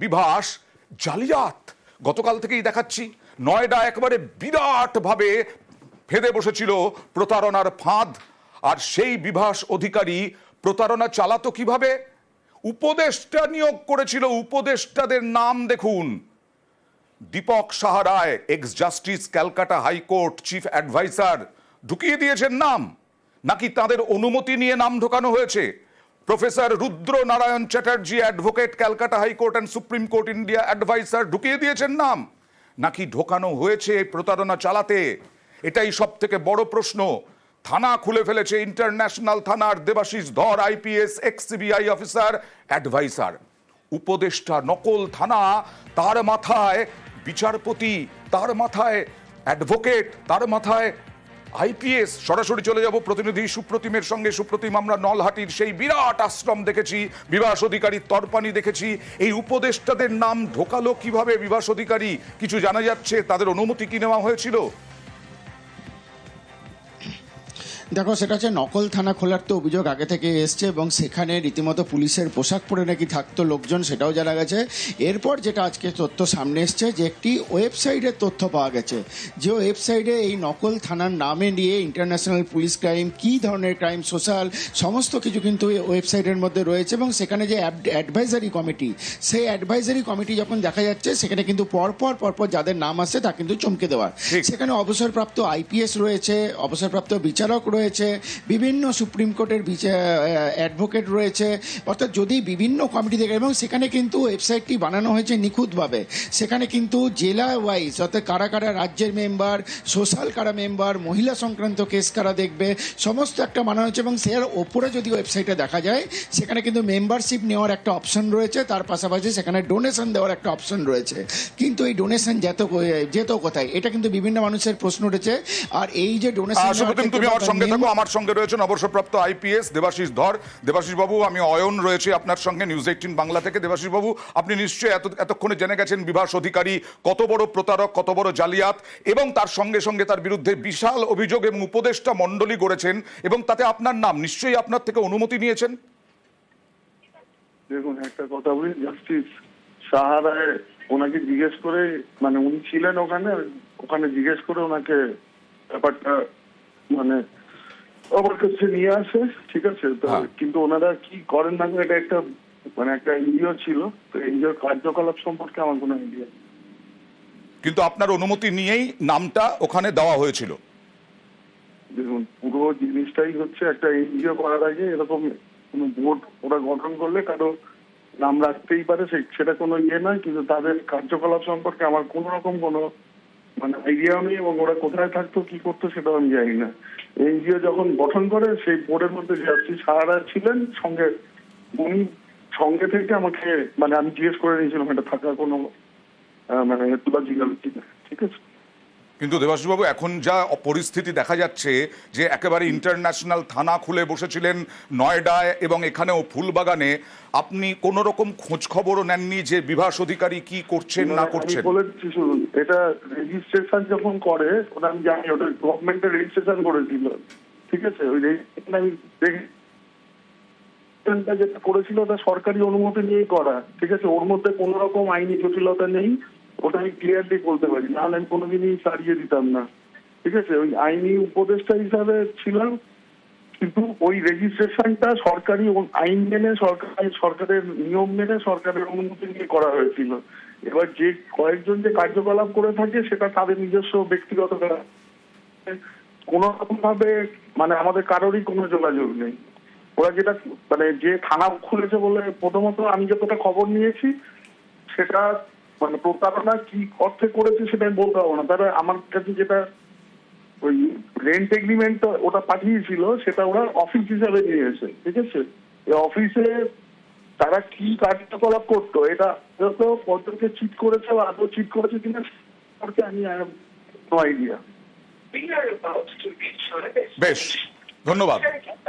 বিভাস জালিয়াত গতকাল থেকেই দেখাচ্ছি। নয়ডা একেবারে বিরাট ভাবে ফেদে বসেছিল প্রতারণার ফাঁদ, আর সেই বিভাস অধিকারী প্রতারণা চালাতো কিভাবে? উপদেষ্টা নিয়োগ করেছিল। উপদেষ্টাদের নাম দেখুন: Dipak Saha Roy, ex justice, Calcutta high court chief adviser, ঢুকিয়ে দিয়েছেন নাম, নাকি তাদের অনুমতি নিয়ে নাম ঢোকানো হয়েছে? Professor Rudra Narayan Chatterjee, advocate, Calcutta high court and supreme court India adviser, ঢুকিয়ে দিয়েছেন নাম, নাকি ঢোকানো হয়েছে প্রতারণা চালাতে? এটাই সব থেকে বড় প্রশ্ন। থানা খুলে ফেলেছে ইন্টারন্যাশনাল থানার Debashis Dhar, IPS, ex CBI officer, adviser. উপদেষ্টা নকল থানা, তার মাথায় বিচারপতি, তার মাথায় অ্যাডভোকেট, তার মাথায় আইপিএস। সরাসরি চলে যাব প্রতিনিধি সুপ্রতিমের সঙ্গে। সুপ্রতিম, আমরা নলহাটির সেই বিরাট আশ্রম দেখেছি, বিভাস অধিকারীর তরপানি দেখেছি। এই উপদেষ্টাদের নাম ঢোকালো কিভাবে বিভাস অধিকারী? কিছু জানা যাচ্ছে? তাদের অনুমতি কি নেওয়া হয়েছিল? দেখো, সেটা হচ্ছে নকল থানা খোলার তো অভিযোগ আগে থেকে এসছে এবং সেখানে রীতিমতো পুলিশের পোশাক পরে নাকি থাকতো লোকজন, সেটাও জানা গেছে। এরপর যেটা আজকে তথ্য সামনে এসছে যে একটি ওয়েবসাইটের তথ্য পাওয়া গেছে, যে ওয়েবসাইটে এই নকল থানার নামে নিয়ে ইন্টারন্যাশনাল পুলিশ ক্রাইম, কী ধরনের ক্রাইম, সোশ্যাল, সমস্ত কিছু কিন্তু এই ওয়েবসাইটের মধ্যে রয়েছে। এবং সেখানে যে অ্যাডভাইজারি কমিটি, সেই অ্যাডভাইজারি কমিটি যখন দেখা যাচ্ছে সেখানে কিন্তু পরপর যাদের নাম আসছে তা কিন্তু চমকে দেওয়ার। সেখানে অবসরপ্রাপ্ত আইপিএস রয়েছে, অবসরপ্রাপ্ত বিচারক রয়েছে, বিভিন্ন সুপ্রিম কোর্টের অ্যাডভোকেট রয়েছে। অর্থাৎ যদি বিভিন্ন কমিটি দেখে, এবং সেখানে কিন্তু ওয়েবসাইটটি বানানো হয়েছে নিখুঁতভাবে। সেখানে কিন্তু জেলা ওয়াইজ, অর্থাৎ কারা কারা রাজ্যের মেম্বার, সোশ্যাল কারা মেম্বার, মহিলা সংক্রান্ত কেস কারা দেখবে, সমস্ত একটা বানানো হয়েছে। এবং সের ওপরে যদি ওয়েবসাইটে দেখা যায় সেখানে কিন্তু মেম্বারশিপ নেওয়ার একটা অপশন রয়েছে, তার পাশাপাশি সেখানে ডোনেশন দেওয়ার একটা অপশন রয়েছে। কিন্তু এই ডোনেশন যেত কোথায়, এটা কিন্তু বিভিন্ন মানুষের প্রশ্ন উঠেছে। আর এই যে ডোনেশন, তুমি আমার সঙ্গে থাকো, আমার সঙ্গে রয়েছেন অবসরপ্রাপ্ত আইপিএস দেবাশিস ধর। দেবাশিস বাবু, আমি অয়ন রয়েছে আপনার সঙ্গে নিউজ 18 বাংলা থেকে। দেবাশিস বাবু, আপনি নিশ্চয়ই এতক্ষণে জেনে গেছেন বিভাস অধিকারী কত বড় প্রতারক, কত বড় জালিয়াত, এবং তার সঙ্গে সঙ্গে তার বিরুদ্ধে বিশাল অভিযোগ এবং উপদেষ্টা মণ্ডলী গড়েছেন, এবং তাতে আপনার নাম, নিশ্চয়ই আপনার থেকে অনুমতি নিয়েছেন। দেখুন, একটা কথা বলি, জাস্টিস সাহা রায় ওনাকে জিজ্ঞেস করে, মানে উনি ছিলেন ওখানে জিজ্ঞেস করে ওনাকে ব্যাপারটা মানে আমার কাছে নিয়ে আসে, ঠিক আছে। তো কিন্তু ওনারা কি করেন না, এটা একটা মানে একটা এনজিও ছিল, তো এনজিওর কার্যকলাপ সম্পর্কে আমার কোনো আইডিয়া নেই। কিন্তু আপনার অনুমতি নিয়েই নামটা ওখানে দেওয়া হয়েছিল। দেখুন, পুরো জিনিসটাই হচ্ছে একটা এনজিও করার আগে এরকম কোনো বোর্ড ওরা গঠন করলে কারো নাম রাখতেই পারে, সেটা কোনো ইয়ে নয়। কিন্তু তাদের কার্যকলাপ সম্পর্কে আমার কোনো রকম কোনো মানে আইডিয়াও নেই, এবং ওরা কোথায় থাকতো, কি করতো, সেটাও আমি জানি না। এনজিও যখন গঠন করে সেই বোর্ডের মধ্যে জাস্টিস সাহা রায় ছিলেন সঙ্গে, উনি সঙ্গে থেকে আমাকে মানে আমি জিজ্ঞেস করে নিয়েছিলাম এটা থাকার কোনো মানে লজিক্যাল কিনা, ঠিক আছে। কিন্তু দেবাশিসবাবু, এখন যা পরিস্থিতি দেখা যাচ্ছে যে একেবারে ইন্টারন্যাশনাল থানা খুলে বসেছিলেন নয়ডায় এবং এখানেও ফুলবাগানে, আপনি কোন রকম খোঁজ খবরও নেননি যে বিভাস অধিকারী কি করছেন না করছেন? বলেছি, শুনুন, এটা রেজিস্ট্রেশন যখন করে ওটা আমি জানি, ওটা গভর্নমেন্টের রেজিস্ট্রেশন করেছিল, ঠিক আছে। ওই রেজিস্ট্রেশন আমি যেটা করেছিল ওটা সরকারি অনুমতি নিয়েই করা, ঠিক আছে। ওর মধ্যে কোন রকম আইনি জটিলতা নেই, ওটা আমি ক্লিয়ারলি বলতে পারি, নাহলে আমি কোনোদিনই ছাড়িয়ে দিতাম না, ঠিক আছে। ওই আইনি উপদেষ্টা হিসাবে ছিলাম, কিন্তু ওই রেজিস্ট্রেশনটা সরকারি আইন মেনে, সরকারের নিয়ম মেনে, সরকারের অনুমতি নিয়ে করা হয়েছিল। এবার যে কয়েকজন যে কার্যকলাপ করে থাকে সেটা তাদের নিজস্ব ব্যক্তিগত, কোন রকম ভাবে মানে আমাদের কারোরই কোনো যোগাযোগ নেই। ওরা যেটা মানে যে থানা খুলেছে বলে, প্রথমত আমি যতটা খবর নিয়েছি সেটা মানে প্রতারণা কি অর্থে করেছে সেটা আমি বলতে পারবো না। তারা আমার কাছে যেটা ওই রেন্ট এগ্রিমেন্ট ওটা পাঠিয়েছিল সেটা ওরা অফিস হিসাবে নিয়েছে, ঠিক আছে। এই অফিসে তারা কি কার্যকলাপ করতো, এটা কতকে চিট করেছে বা আদৌ চিট করেছে কিনা আমি নো আইডিয়া। বেশ, ধন্যবাদ।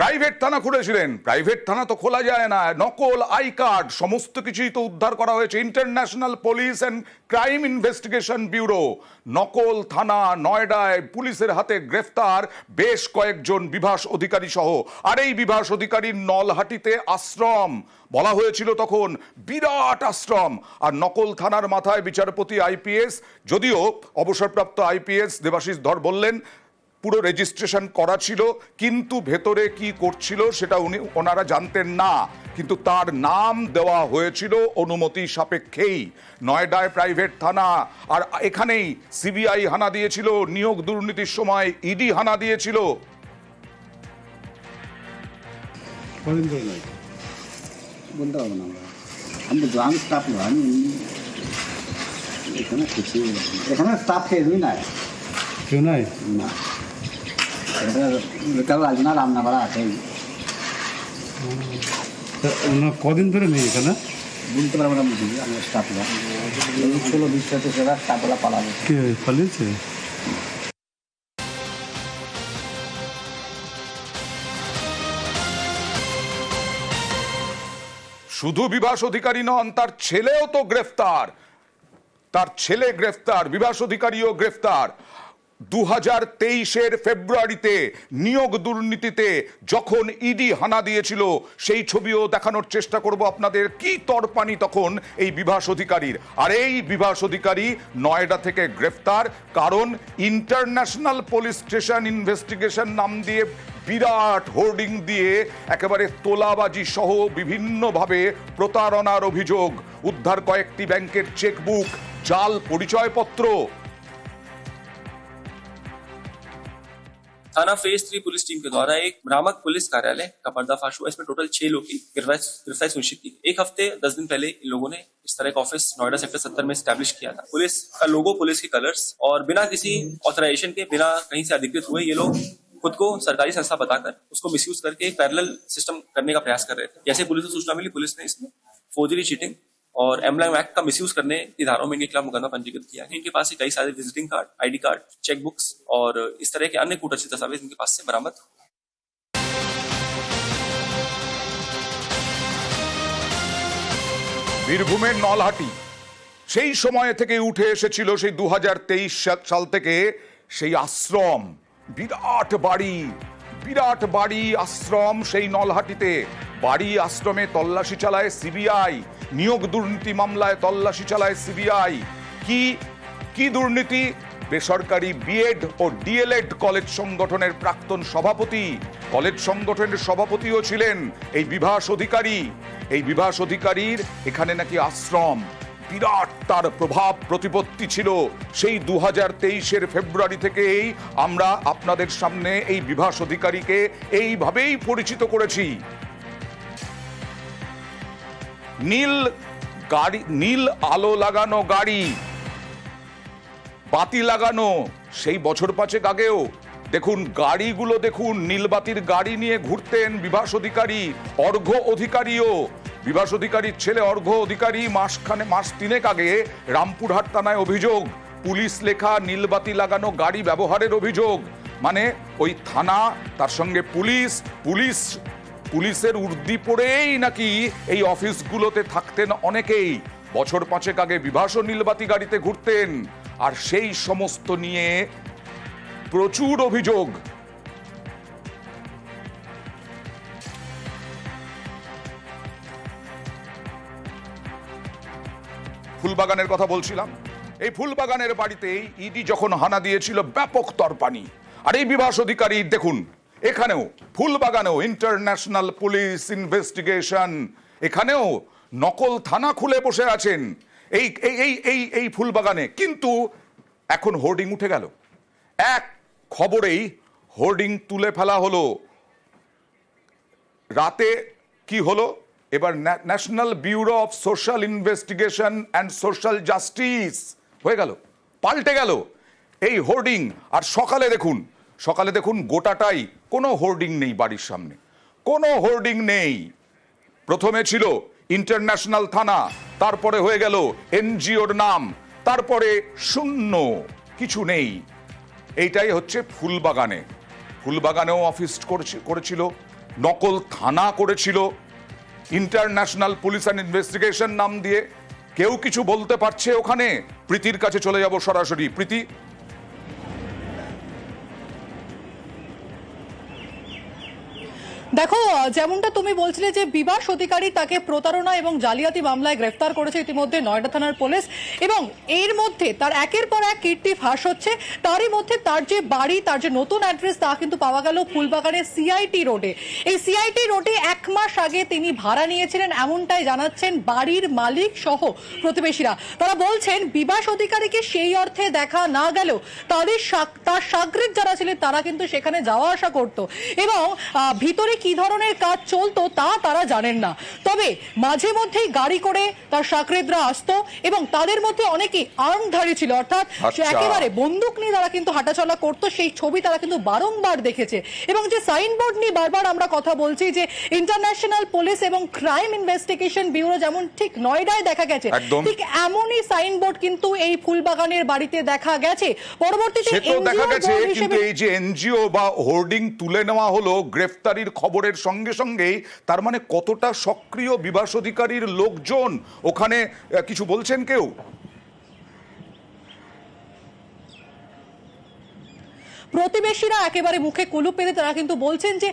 প্রাইভেট থানা খুলেছিলেন, প্রাইভেট থানা তো খোলা যায় না, নকল আই কার্ড সমস্ত কিছুই তো উদ্ধার করা হয়েছে। International police and crime investigation bureau, নকল থানা নয়ডায় পুলিশের হাতে গ্রেফতার বেশ কয়েকজন বিভাস অধিকারী সহ। আর এই বিভাস অধিকারীর নলহাটিতে আশ্রম, বলা হয়েছিল তখন বিরাট আশ্রম। আর নকল থানার মাথায় বিচারপতি আইপিএস, যদিও অবসরপ্রাপ্ত আইপিএস দেবাশিস ধর বললেন পুরো রেজিস্ট্রেশন করা ছিল, কিন্তু ভেতরে কি করছিল সেটা ওনারা জানতেন না, কিন্তু তার নাম দেওয়া হয়েছিল অনুমতি সাপেক্ষেই। নয়ডায় প্রাইভেট থানা, আর এখানেই সিবিআই হানা দিয়েছিল, নিয়োগ দুর্নীতির সময় ইডি হানা দিয়েছিল। বলতে পারবো না আমি গ্রাম স্টাফ নয়, আমি এখানে কিছু এখানে স্টাফ কেউই নাই, কেউ নাই না এটা রাজনা রামনাপাড়া আছে। ওনার কদিন ধরে নেই এখানে? বলতে পারবো না, বুঝি আমার স্টাফরা 16-20 সেরা স্টাফরা পালাবে। কে পালিয়েছে? শুধু বিভাস অধিকারী নন, তার ছেলেও তো গ্রেফতার, তার ছেলে গ্রেফতার, বিভাস অধিকারীও গ্রেফতার। 2023-এর ফেব্রুয়ারিতে নিয়োগ দুর্নীতিতে যখন ইডি হানা দিয়েছিল, সেই ছবিও দেখানোর চেষ্টা করব আপনাদের। কি তরপানি তখন এই বিভাস অধিকারীর। আর এই বিভাস অধিকারী নয়ডা থেকে গ্রেফতার, কারণ ইন্টারন্যাশনাল পুলিশ স্টেশন ইনভেস্টিগেশন নাম দিয়ে বিরাট হোর্ডিং দিয়ে একেবারে তোলাবাজি সহ বিভিন্নভাবে প্রতারণার অভিযোগ, উদ্ধার কয়েকটি ব্যাংকের চেকবুক, জাল পরিচয়পত্র। थाना फेज 3 पुलिस टीम के द्वारा एक भ्रामक पुलिस कार्यालय का पर्दाफाश हुआ। इसमें टोटल 6 लोग की गिरफ्तारी सुनिश्चित की। एक हफ्ते 10 दिन पहले इन लोगों ने इस तरह का ऑफिस नोएडा सेक्टर 70 में स्टैब्लिश किया था। पुलिस का लोगो, पुलिस के कलर्स, और बिना किसी ऑथराइजेशन के, बिना कहीं से अधिकृत हुए ये लोग खुद को सरकारी संस्था बताकर उसको मिसयूज करके एक पैरेलल सिस्टम करने का प्रयास कर रहे थे। जैसे पुलिस को सूचना मिली, पुलिस ने इसमें फोर्जरी, चीटिंग और एम्ब्लम एक्ट का मिसयूज करने की धाराओं में इनके खिलाफ मुकदमा पंजीकृत किया है। इनके पास से कई सारे visiting card, ID card, cheque books और इस तरह के अन्य कूटस्थ दस्तावेज इनके पास से बरामद। বীরভূমের নলহাটি সেই সময় থেকে উঠে এসেছিল, সেই 2023 সাল থেকে সেই আশ্রম, বিরাট বাড়ি, বিরাট বাড়ি আশ্রম সেই নলহাটিতে। বাড়ি আশ্রমে তল্লাশি চালায় সিবিআই, নিয়োগ দুর্নীতি মামলায় তল্লাশি চালায় সিবিআই। কি দুর্নীতি? বেসরকারি বিএড ও ডিএলএড কলেজ সংগঠনের প্রাক্তন সভাপতি, কলেজ সংগঠনের সভাপতিও ছিলেন এই বিভাস অধিকারী। এই বিভাস অধিকারীর এখানে নাকি আশ্রম, বিরাট তার প্রভাব প্রতিপত্তি ছিল। সেই 2023-এর ফেব্রুয়ারি থেকেই আমরা আপনাদের সামনে এই বিভাস অধিকারীকে এইভাবেই পরিচিত করেছি। নীল আলো লাগানো গাড়ি, বাতি লাগানো, সেই বছর 5 আগেও দেখুন গাড়িগুলো, দেখুন নীলবাতির গাড়ি নিয়ে ঘুরতেন বিভাস অধিকারী। অর্ঘ্য অধিকারীও, বিভাস অধিকারীর ছেলে অর্ঘ্য অধিকারী মাস 3 আগে রামপুরহাট থানায় অভিযোগ, পুলিশ লেখা নীলবাতি লাগানো গাড়ি ব্যবহারের অভিযোগ। মানে ওই থানা, তার সঙ্গে পুলিশের উর্দি পরেই নাকি এই অফিসগুলোতে থাকতেন অনেকেই। বছর 5 আগে বিভাসও নীলবাতি গাড়িতে ঘুরতেন। আর সেই সমস্ত নিয়ে প্রচুর অভিযোগ। ফুলবাগানের কথা বলছিলাম, এই ফুলবাগানের বাড়িতেই ইডি যখন হানা দিয়েছিল, ব্যাপক তরপানি। আর এই বিভাস অধিকারী দেখুন এখানেও ফুলবাগানেও ইন্টারন্যাশনাল পুলিশ ইনভেস্টিগেশন, এখানেও নকল থানা খুলে বসে আছেন এই এই এই এই ফুলবাগানে। কিন্তু এখন হোর্ডিং উঠে গেল, এক খবরেই হোর্ডিং তুলে ফেলা হলো। রাতে কি হলো? এবার national bureau of social investigation and social justice হয়ে গেল, পাল্টে গেল এই হোর্ডিং। আর সকালে দেখুন গোটাটাই কোনো হোর্ডিং নেই, বাড়ির সামনে কোনো হোর্ডিং নেই। প্রথমে ছিল ইন্টারন্যাশনাল থানা, তারপরে হয়ে গেল এনজিওর নাম, তারপরে শূন্য, কিছু নেই। এইটাই হচ্ছে ফুলবাগানে। ফুলবাগানেও অফিস করেছিল, নকল থানা করেছিল, ইন্টারন্যাশনাল পুলিশ অ্যান্ড ইনভেস্টিগেশন নাম দিয়ে। কেউ কিছু বলতে পারছে ওখানে? প্রীতির কাছে চলে যাব সরাসরি। প্রীতি, দেখো, যেমনটা তুমি বলছিলে যে বিভাস অধিকারী তাকে প্রতারণা এবং জালিয়াতি মামলায় গ্রেফতার করেছে ইতিমধ্যে নয়ডা থানার পুলিশ, এবং এর মধ্যে তার একের পর এক কীর্তি ফাঁস হচ্ছে। তারই মধ্যে তার যে বাড়ি, তার যে নতুন অ্যাড্রেস, তা কিন্তু পাওয়া গেল ফুলবাগানের সিআইটি রোডে। এই সিআইটি রোডে 1 মাস আগে তিনি ভাড়া নিয়েছিলেন, এমনটাই জানাচ্ছেন বাড়ির মালিক সহ প্রতিবেশীরা। তারা বলছেন বিভাস অধিকারীকে সেই অর্থে দেখা না গেলেও তার সাগরেদ যারা ছিলেন তারা কিন্তু সেখানে যাওয়া আসা করতো, এবং ভিতরে কি ধরনের কাজ চলতো তা তারা জানেন না। তবে মাঝে মধ্যেই গাড়ি করে তার সাকরেদরা আসতো, এবং তাদের মধ্যে অনেকেই আর্মধারী ছিল, অর্থাৎ একেবারে বন্দুক নিয়ে তারা কিন্তু হাঁটাচলা করতো। সেই ছবি তারা কিন্তু বারংবার দেখেছে। এবং যে সাইনবোর্ড নিয়ে বারবার আমরা কথা বলছি যে ইন্টারন্যাশনাল পুলিশ এবং ক্রাইম ইনভেস্টিগেশন ব্যুরো যেমন ঠিক নয়ডায় দেখা গেছে, ঠিক এমনই সাইনবোর্ড কিন্তু এই ফুলবাগানের বাড়িতে দেখা গেছে। পরবর্তীতে দেখা গেছে, কিন্তু এই যে এনজিও বা হোর্ডিং তুলে নেওয়া হলো গ্রেফতারির খবরের সঙ্গে সঙ্গেই, তার মানে কতটা সক্রিয় বিভাস অধিকারীর লোকজন ওখানে, কিছু বলছেন কেউ? প্রতিবেশীরা একেবারে মুখে কুলুপ পেতে তারা কিন্তু বলছেন যে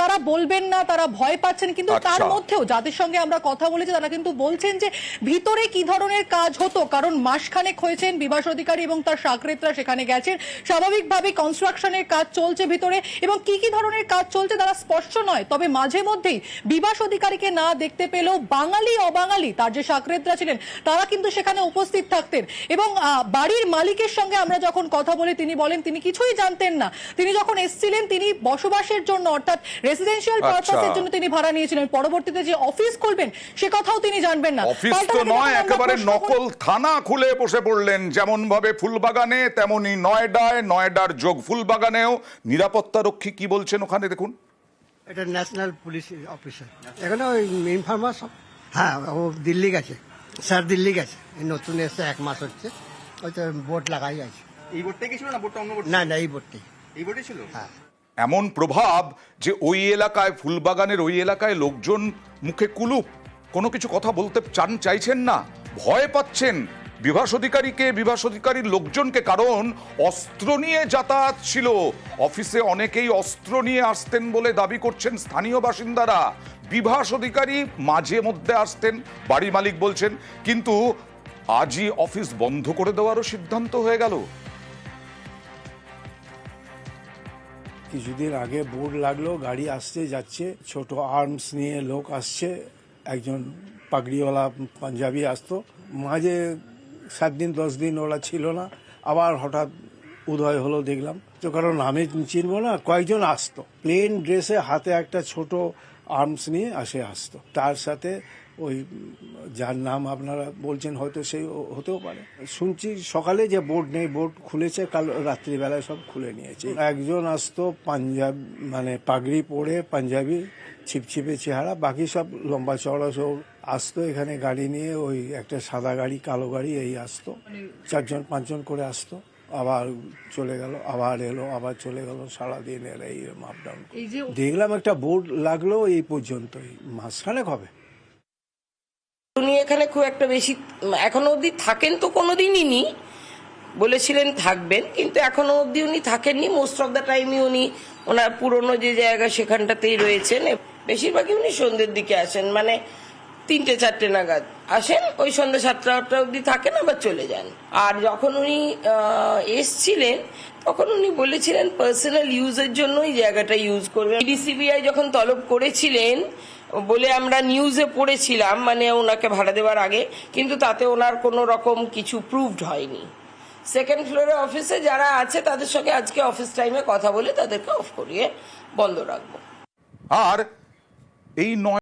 তারা বলবেন না, তারা ভয় পাচ্ছেন। কিন্তু তার মধ্যেও যাদের সঙ্গে আমরা কথা বলেছি তারা কিন্তু বলছেন যে ভিতরে কি ধরনের কাজ হতো, কারণ মাসখানেক হয়েছেন বিভাস অধিকারী এবং তার সাকরেদরা সেখানে গেছেন। স্বাভাবিকভাবে কনস্ট্রাকশনের কাজ চলছে ভিতরে, এবং কি কি ধরনের কাজ চলছে তারা স্পষ্ট নয়। তবে মাঝে মধ্যেই বিভাস অধিকারীকে না দেখতে পেলেও বাঙালি অবাঙালি তার যে সাকরেদরা ছিলেন তারা কিন্তু সেখানে উপস্থিত থাকতেন। এবং বাড়ির মালিকের সঙ্গে আমরা যখন কথা বলি তিনি বলেন তিনি কিছুই জানতেন না। তিনি যখন এসেছিলেন তিনি বসবাসের জন্য, অর্থাৎ রেসিডেন্সিয়াল পারপাসের জন্য তিনি ভাড়া নিয়েছিলেন। পরবর্তীতে যে অফিস খুলবেন সে কথাও তিনি জানবেন না। অফিস তো নয়, একেবারে নকল থানা খুলে বসে পড়লেন। যেমন ভাবে ফুলবাগানে তেমনি নয়ডায়, নয়ডার যোগ ফুলবাগানেও। নিরাপত্তা রক্ষী কি বলছেন ওখানে দেখুন। এটা ন্যাশনাল পুলিশ অফিসার, এখানে ওই ইনফরমার সব। হ্যাঁ, ও দিল্লি গেছে, স্যার দিল্লি গেছে, নতুন এসে 1 মাস হচ্ছে। ওই তো বোর্ড লাগাই আছে। এই বোর্ডটাই কি ছিল না বোর্ডটা অন্য বোর্ড? না, এই বোর্ডটাই। এই বোর্ডই ছিল? হ্যাঁ। এমন প্রভাব যে ওই এলাকায়, ফুলবাগানের ওই এলাকায় লোকজন মুখে কুলুপ, কোনো কিছু কথা বলতে চাইছেন না, ভয় পাচ্ছেন বিভাস অধিকারীকে, বিভাস অধিকারীর লোকজনকে। কারণ অস্ত্র নিয়ে যাতায়াত ছিল অফিসে, অনেকেই অস্ত্র নিয়ে আসতেন বলে দাবি করছেন স্থানীয় বাসিন্দারা। বিভাস অধিকারী মাঝে মধ্যে আসতেন, বাড়ি মালিক বলছেন, কিন্তু আজই অফিস বন্ধ করে দেওয়ারও সিদ্ধান্ত হয়ে গেল। কিছুদিন আগে বোর্ড লাগলো, গাড়ি আসছে যাচ্ছে, ছোট আর্মস নিয়ে লোক আসছে, একজন পাগড়িওয়ালা পাঞ্জাবি আসতো। মাঝে 7 দিন 10 দিন ওরা ছিল না, আবার হঠাৎ উদয় হলো দেখলাম। তো কারণ আমি চিনবো না, কয়েকজন আসতো প্লেন ড্রেসে, হাতে একটা ছোট আর্মস নিয়ে আসতো। তার সাথে ওই যার নাম আপনারা বলছেন হয়তো সেই হতেও পারে। শুনছি সকালে যে বোর্ড নেই, বোর্ড খুলেছে, কাল রাত্রিবেলায় সব খুলে নিয়েছে। একজন আসতো পাঞ্জাব, মানে পাগড়ি পরে, পাঞ্জাবি, ছিপছিপে চেহারা, বাকি সব লম্বা চওড়া সব আসতো এখানে গাড়ি নিয়ে। ওই একটা সাদা গাড়ি, কালো গাড়ি, এই আসতো, 4জন 5জন করে আসতো, আবার চলে গেল, আবার এলো, আবার চলে গেল, সারাদিন এর এই আপ ডাউন। দেখলাম একটা বোর্ড লাগলো এই পর্যন্তই, মাসখানেক হবে। উনি এখানে খুব একটা বেশি এখনো অবধি থাকেন তো কোনোদিনই নি, বলেছিলেন থাকবেন, কিন্তু এখনো অবধি উনি থাকেননি। মোস্ট অফ দ্য টাইমই উনি ওনার পুরনো যে জায়গা সেখানটাতেই রয়েছেন। বেশিরভাগই উনি সন্ধ্যের দিকে আসেন, মানে 3টে-4টে নাগাদ আসেন, ওই সন্ধ্যা 7টা-8টা অবধি থাকেন, আবার চলে যান। আর যখন উনি এসছিলেন তখন উনি বলেছিলেন পার্সোনাল ইউজের জন্য এই জায়গাটা ইউজ করবেন। ডিসিবিআই যখন তলব করেছিলেন বলে আমরা নিউজে পড়েছিলাম, মানে ওনাকে ভাড়া দেওয়ার আগে, কিন্তু তাতে ওনার কোনো রকম কিছু প্রুভড হয়নি। 2nd ফ্লোরে অফিসে যারা আছে তাদের সঙ্গে আজকে অফিস টাইমে কথা বলে তাদেরকে অফ করিয়ে বন্ধ রাখবো। আর এই